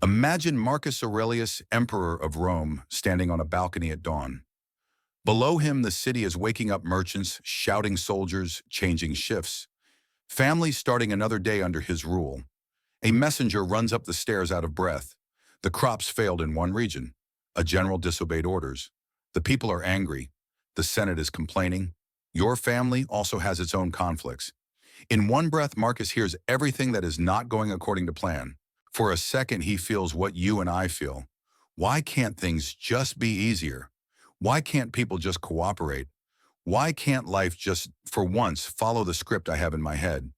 Imagine Marcus Aurelius, emperor of Rome, standing on a balcony at dawn. Below him, the city is waking up merchants, shouting soldiers, changing shifts. Families starting another day under his rule. A messenger runs up the stairs out of breath. The crops failed in one region. A general disobeyed orders. The people are angry. The Senate is complaining. Your family also has its own conflicts. In one breath, Marcus hears everything that is not going according to plan. For a second, he feels what you and I feel. Why can't things just be easier? Why can't people just cooperate? Why can't life just, for once, follow the script I have in my head?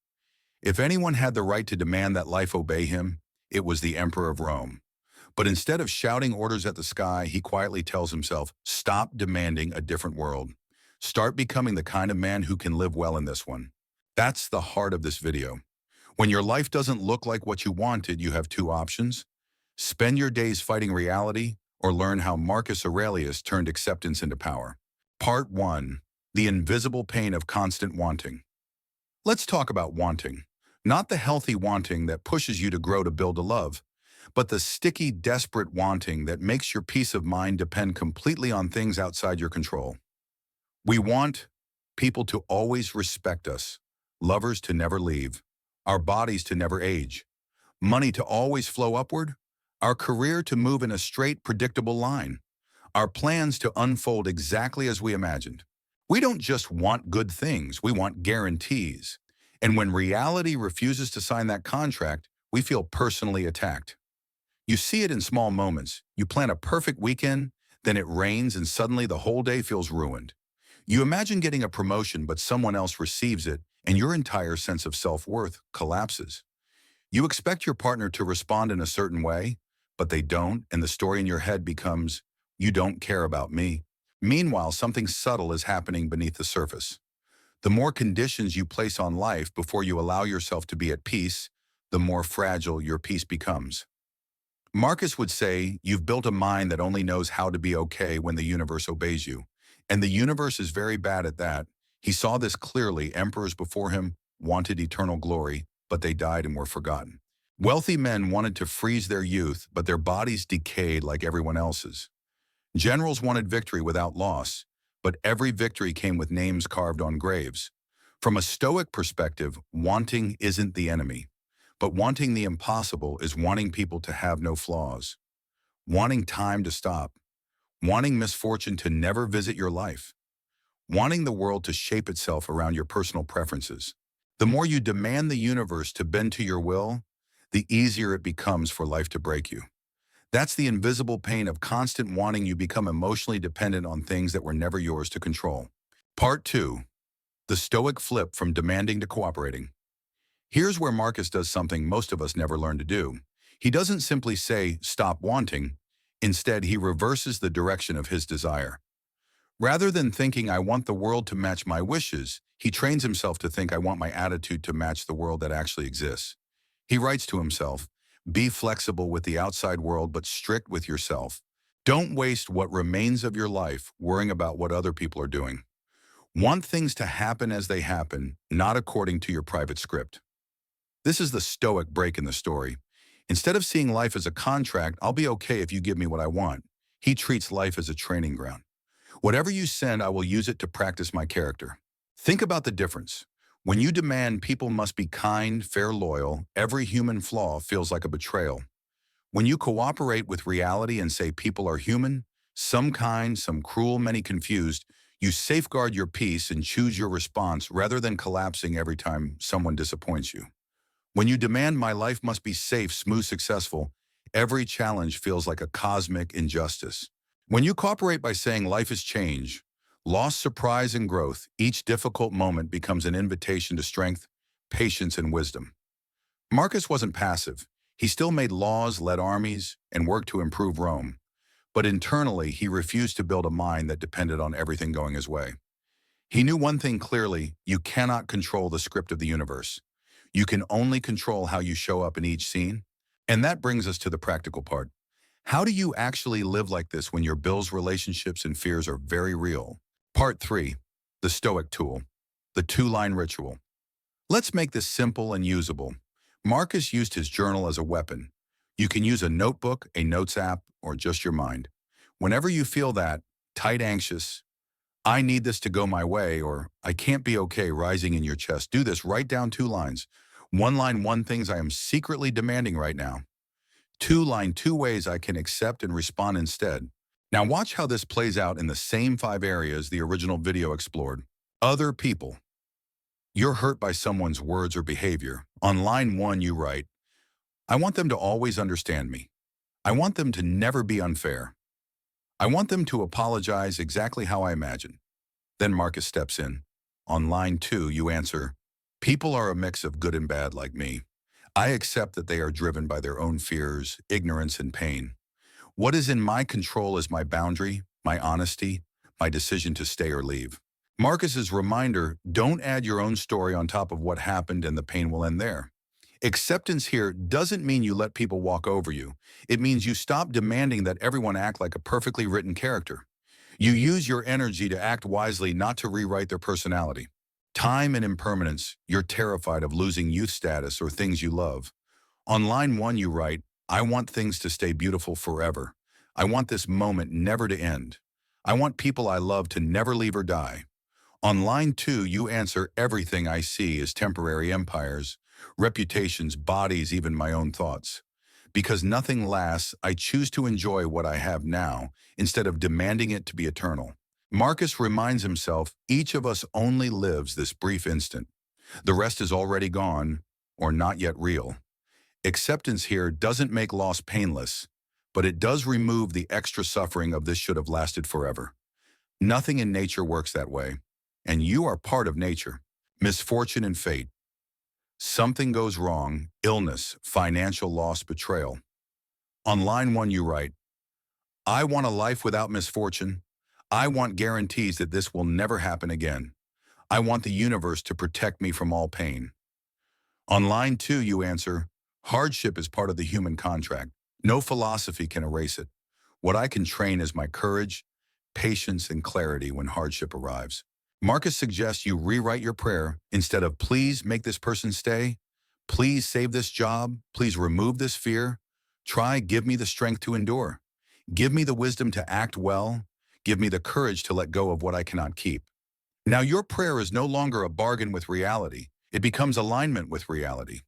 If anyone had the right to demand that life obey him, it was the Emperor of Rome. But instead of shouting orders at the sky, he quietly tells himself, stop demanding a different world. Start becoming the kind of man who can live well in this one. That's the heart of this video. When your life doesn't look like what you wanted, you have two options. Spend your days fighting reality, or learn how Marcus Aurelius turned acceptance into power. Part 1. The invisible pain of constant wanting. Let's talk about wanting. Not the healthy wanting that pushes you to grow to build a love, but the sticky, desperate wanting that makes your peace of mind depend completely on things outside your control. We want people to always respect us, lovers to never leave, our bodies to never age, money to always flow upward, our career to move in a straight, predictable line, our plans to unfold exactly as we imagined. We don't just want good things, we want guarantees. And when reality refuses to sign that contract, we feel personally attacked. You see it in small moments. You plan a perfect weekend, then it rains and suddenly the whole day feels ruined. You imagine getting a promotion, but someone else receives it, and your entire sense of self-worth collapses. You expect your partner to respond in a certain way, but they don't, and the story in your head becomes, you don't care about me. Meanwhile, something subtle is happening beneath the surface. The more conditions you place on life before you allow yourself to be at peace, the more fragile your peace becomes. Marcus would say, you've built a mind that only knows how to be okay when the universe obeys you. And the universe is very bad at that. He saw this clearly. Emperors before him wanted eternal glory, but they died and were forgotten. Wealthy men wanted to freeze their youth, but their bodies decayed like everyone else's. Generals wanted victory without loss, but every victory came with names carved on graves. From a Stoic perspective, wanting isn't the enemy, but wanting the impossible is wanting people to have no flaws, wanting time to stop, wanting misfortune to never visit your life, wanting the world to shape itself around your personal preferences. The more you demand the universe to bend to your will, the easier it becomes for life to break you. That's the invisible pain of constant wanting. You become emotionally dependent on things that were never yours to control. Part 2. The Stoic flip from demanding to cooperating. Here's where Marcus does something most of us never learn to do. He doesn't simply say, stop wanting. Instead, he reverses the direction of his desire. Rather than thinking, I want the world to match my wishes, he trains himself to think, I want my attitude to match the world that actually exists. He writes to himself, be flexible with the outside world, but strict with yourself. Don't waste what remains of your life worrying about what other people are doing. Want things to happen as they happen, not according to your private script. This is the Stoic break in the story. Instead of seeing life as a contract, I'll be okay if you give me what I want, he treats life as a training ground. Whatever you send, I will use it to practice my character. Think about the difference. When you demand people must be kind, fair, loyal, every human flaw feels like a betrayal. When you cooperate with reality and say people are human, some kind, some cruel, many confused, you safeguard your peace and choose your response rather than collapsing every time someone disappoints you. When you demand my life must be safe, smooth, successful, every challenge feels like a cosmic injustice. When you cooperate by saying life is change, loss, surprise, and growth, each difficult moment becomes an invitation to strength, patience, and wisdom. Marcus wasn't passive. He still made laws, led armies, and worked to improve Rome. But internally, he refused to build a mind that depended on everything going his way. He knew one thing clearly: you cannot control the script of the universe. You can only control how you show up in each scene. And that brings us to the practical part. How do you actually live like this when your bills, relationships, and fears are very real? Part 3. The Stoic tool. The two-line ritual. Let's make this simple and usable. Marcus used his journal as a weapon. You can use a notebook, a notes app, or just your mind. Whenever you feel that tight, anxious, I need this to go my way, or I can't be okay rising in your chest, do this. Write down 2 lines. 1 line, 1 things I am secretly demanding right now. 2 line, 2 ways I can accept and respond instead. Now watch how this plays out in the same 5 areas the original video explored. Other people. You're hurt by someone's words or behavior. On line 1, you write, I want them to always understand me. I want them to never be unfair. I want them to apologize exactly how I imagine. Then Marcus steps in. On line 2, you answer, people are a mix of good and bad like me. I accept that they are driven by their own fears, ignorance, and pain. What is in my control is my boundary, my honesty, my decision to stay or leave. Marcus's reminder, don't add your own story on top of what happened and the pain will end there. Acceptance here doesn't mean you let people walk over you. It means you stop demanding that everyone act like a perfectly written character. You use your energy to act wisely, not to rewrite their personality. Time and impermanence, you're terrified of losing youth status or things you love. On line 1, you write, I want things to stay beautiful forever. I want this moment never to end. I want people I love to never leave or die. On line 2, you answer, everything I see is temporary empires, reputations, bodies, even my own thoughts. Because nothing lasts, I choose to enjoy what I have now instead of demanding it to be eternal. Marcus reminds himself, each of us only lives this brief instant. The rest is already gone or not yet real. Acceptance here doesn't make loss painless, but it does remove the extra suffering of this should have lasted forever. Nothing in nature works that way, and you are part of nature. Misfortune and fate. Something goes wrong, illness, financial loss, betrayal. On line 1, you write, I want a life without misfortune. I want guarantees that this will never happen again. I want the universe to protect me from all pain. On line 2, you answer, hardship is part of the human contract. No philosophy can erase it. What I can train is my courage, patience, and clarity when hardship arrives. Marcus suggests you rewrite your prayer. Instead of please make this person stay, please save this job, please remove this fear, try give me the strength to endure. Give me the wisdom to act well. Give me the courage to let go of what I cannot keep. Now your prayer is no longer a bargain with reality. It becomes alignment with reality.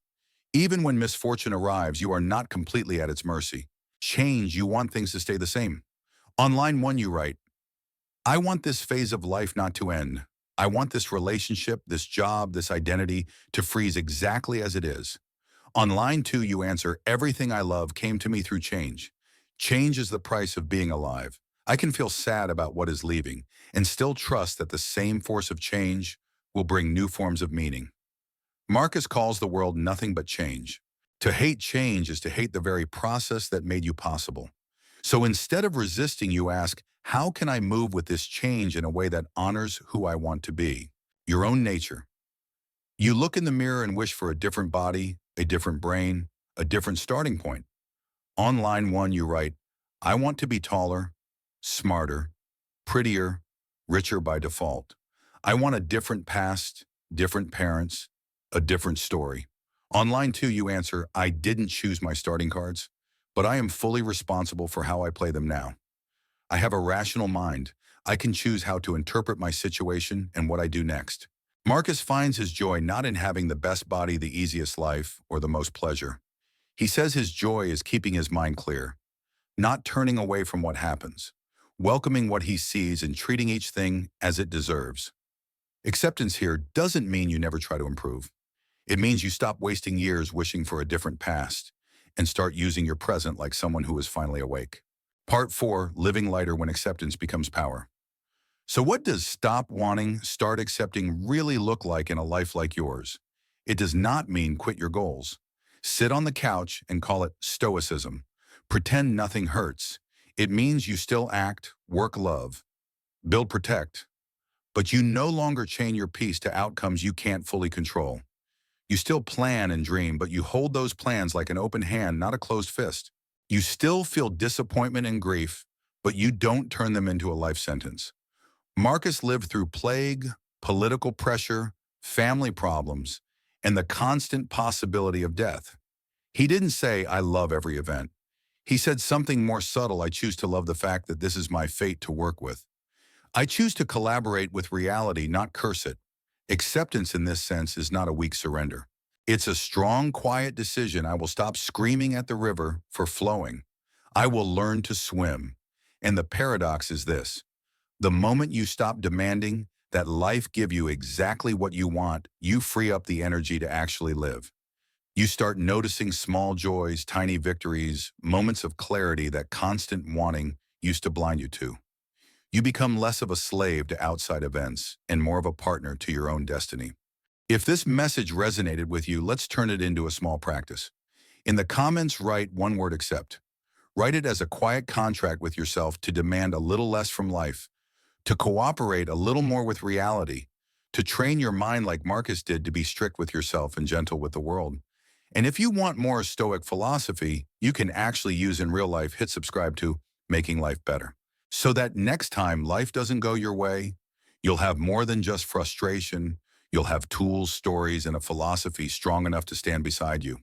Even when misfortune arrives, you are not completely at its mercy. Change, you want things to stay the same. On line 1, you write, I want this phase of life not to end. I want this relationship, this job, this identity to freeze exactly as it is. On line 2, you answer, everything I love came to me through change. Change is the price of being alive. I can feel sad about what is leaving and still trust that the same force of change will bring new forms of meaning. Marcus calls the world nothing but change. To hate change is to hate the very process that made you possible. So instead of resisting, you ask, how can I move with this change in a way that honors who I want to be? Your own nature. You look in the mirror and wish for a different body, a different brain, a different starting point. On line 1, you write, I want to be taller, smarter, prettier, richer by default. I want a different past, different parents, a different story. On line 2, you answer, I didn't choose my starting cards, but I am fully responsible for how I play them now. I have a rational mind. I can choose how to interpret my situation and what I do next. Marcus finds his joy not in having the best body, the easiest life, or the most pleasure. He says his joy is keeping his mind clear, not turning away from what happens, welcoming what he sees and treating each thing as it deserves. Acceptance here doesn't mean you never try to improve. It means you stop wasting years wishing for a different past and start using your present like someone who is finally awake. Part 4, living lighter when acceptance becomes power. So what does stop wanting, start accepting really look like in a life like yours? It does not mean quit your goals. Sit on the couch and call it stoicism. Pretend nothing hurts. It means you still act, work, love, build, protect, but you no longer chain your peace to outcomes you can't fully control. You still plan and dream, but you hold those plans like an open hand, not a closed fist. You still feel disappointment and grief, but you don't turn them into a life sentence. Marcus lived through plague, political pressure, family problems, and the constant possibility of death. He didn't say, I love every event. He said something more subtle. I choose to love the fact that this is my fate to work with. I choose to collaborate with reality, not curse it. Acceptance in this sense is not a weak surrender. It's a strong, quiet decision. I will stop screaming at the river for flowing. I will learn to swim. And the paradox is this. The moment you stop demanding that life give you exactly what you want, you free up the energy to actually live. You start noticing small joys, tiny victories, moments of clarity that constant wanting used to blind you to. You become less of a slave to outside events and more of a partner to your own destiny. If this message resonated with you, let's turn it into a small practice. In the comments, write one word: accept. Write it as a quiet contract with yourself to demand a little less from life, to cooperate a little more with reality, to train your mind like Marcus did to be strict with yourself and gentle with the world. And if you want more Stoic philosophy you can actually use in real life, hit subscribe to Making Life Better. So that next time life doesn't go your way, you'll have more than just frustration. You'll have tools, stories, and a philosophy strong enough to stand beside you.